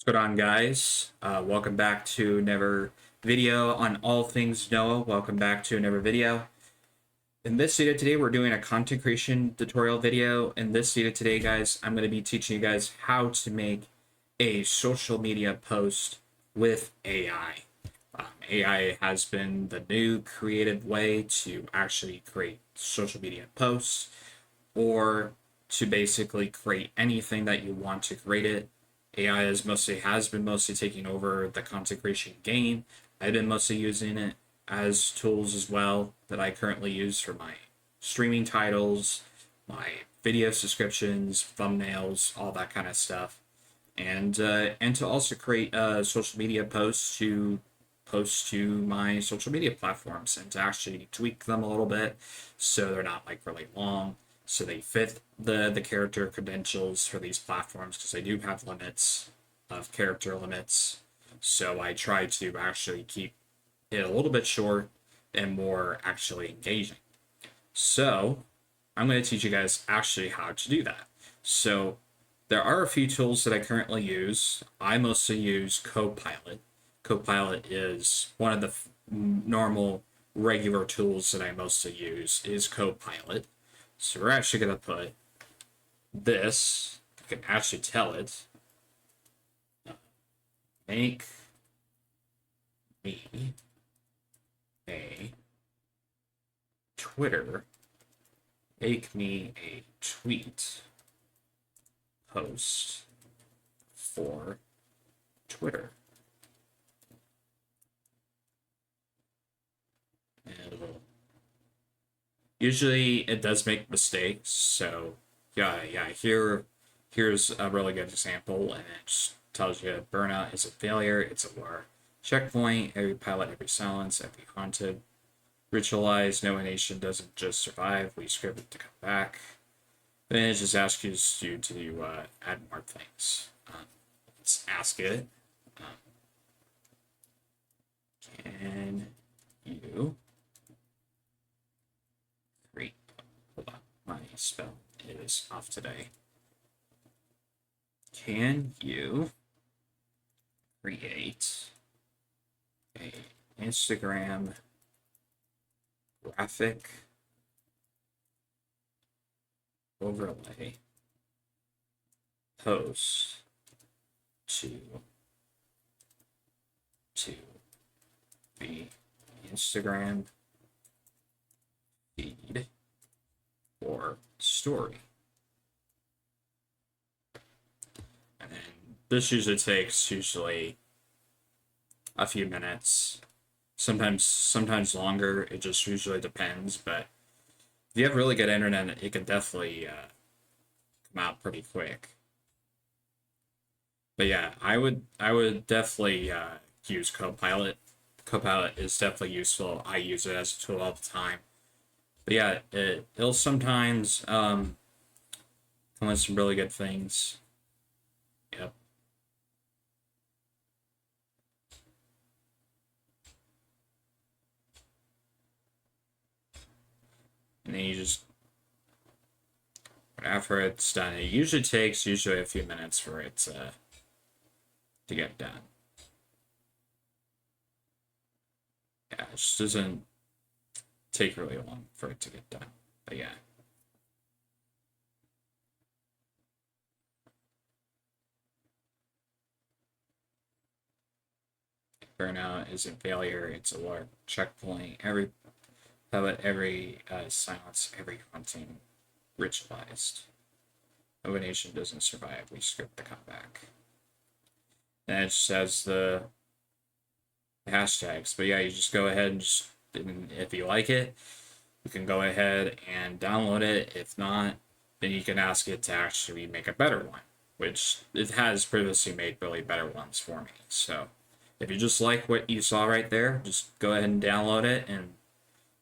What's going on, guys? Welcome back to another video on all things Noah. Welcome back to another video. In this video today, we're doing a content creation tutorial video. In this video today, guys, I'm going to be teaching you guys how to make a social media post with AI. AI has been the new creative way to actually create social media posts or to basically create anything that you want to create it. AI has been mostly taking over the content creation game. I've been mostly using it as tools as well that I currently use for my streaming titles, my video subscriptions, thumbnails, all that kind of stuff, and to also create social media posts to post to my social media platforms and to actually tweak them a little bit so they're not like really long, so they fit the character credentials for these platforms, because they do have limits of character limits. So I try to actually keep it a little bit short and more actually engaging. So I'm going to teach you guys actually how to do that. So there are a few tools that I currently use. I mostly use Copilot. Copilot is one of the normal regular tools that I mostly use is Copilot. So we're actually going to put this, you can actually tell it, make me a Twitter, make me a tweet post for Twitter. And usually it does make mistakes, so yeah, here's a really good example, and it just tells you burnout is a failure, it's a war. Checkpoint, every pilot, every silence, every haunted. Ritualize, no nation doesn't just survive, we script it to come back. Then it just asks you to add more things. Let's ask it, can you create, hold on, my spell is off today. Can you create a Instagram graphic overlay post to the Instagram feed or story? And then this usually takes a few minutes, sometimes longer. It just usually depends, but if you have really good internet, it can definitely come out pretty quick. But yeah, I would definitely use Copilot. Copilot is definitely useful. I use it as a tool all the time. But yeah, it'll sometimes come with some really good things. Yep. And then you just, after it's done, it usually takes a few minutes for it to get done. Yeah, it just doesn't take really long for it to get done. But yeah. Burnout is a failure, it's a war. Checkpoint, every pilot, every silence, every hunting ritualized. No nation doesn't survive, we script the comeback. And it just has the hashtags. But yeah, you just go ahead and just, if you like it, you can go ahead and download it. If not, then you can ask it to actually make a better one, which it has previously made really better ones for me. So if you just like what you saw right there, just go ahead and download it and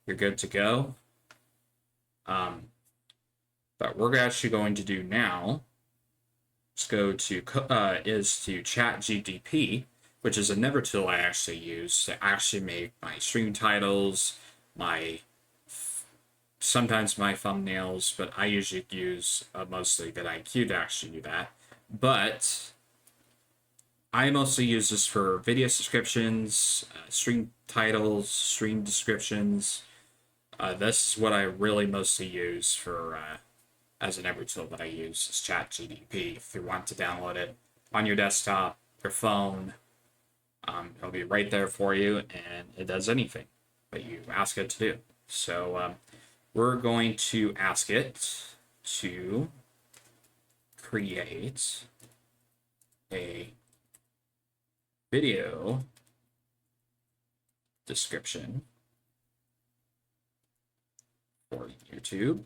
you're good to go. But we're actually going to do now, let's go to ChatGPT, which is another tool I actually use to actually make my stream titles, sometimes my thumbnails, but I usually use mostly vidIQ to actually do that. But I mostly use this for video descriptions, stream titles, stream descriptions. This is what I really mostly use for as an every tool that I use is ChatGPT. If you want to download it on your desktop, your phone, it'll be right there for you, and it does anything that you ask it to do. So we're going to ask it to create a video description for YouTube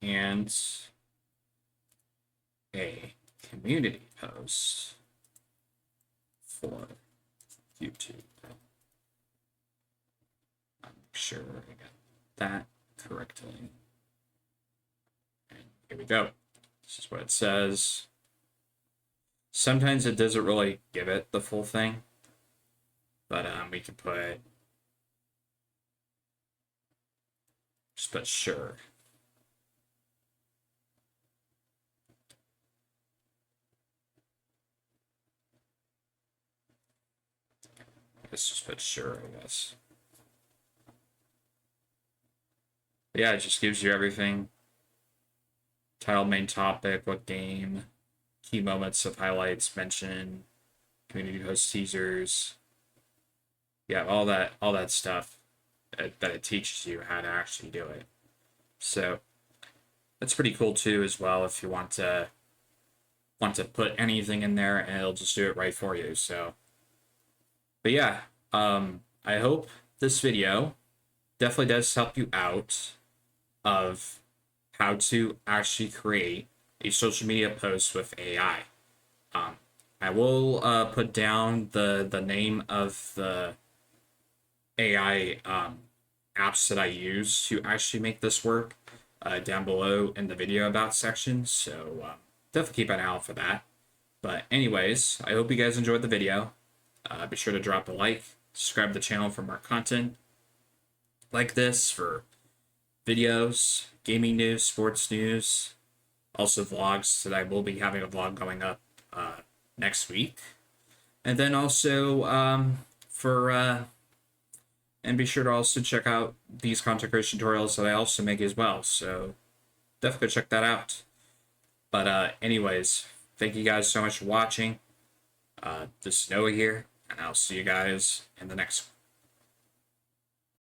and a community post for YouTube. I'll make sure I got that correctly. And here we go. This is what it says. Sometimes it doesn't really give it the full thing, but we can just put sure. Let's just put sure, I guess. But yeah, it just gives you everything. Title, main topic, what game, key moments of highlights, mention, community post teasers. Yeah, all that stuff that it teaches you how to actually do it. So that's pretty cool too as well if you want to put anything in there and it'll just do it right for you. So but yeah, I hope this video definitely does help you out of how to actually create a social media post with AI. I will put down the name of the AI apps that I use to actually make this work down below in the video about section. So definitely keep an eye out for that. But anyways, I hope you guys enjoyed the video. Be sure to drop a like, subscribe to the channel for more content like this for videos, gaming news, sports news, also vlogs. That I will be having a vlog going up next week. And then also and be sure to also check out these content creation tutorials that I also make as well. So definitely go check that out. But anyways, thank you guys so much for watching. This is Noah here, and I'll see you guys in the next one.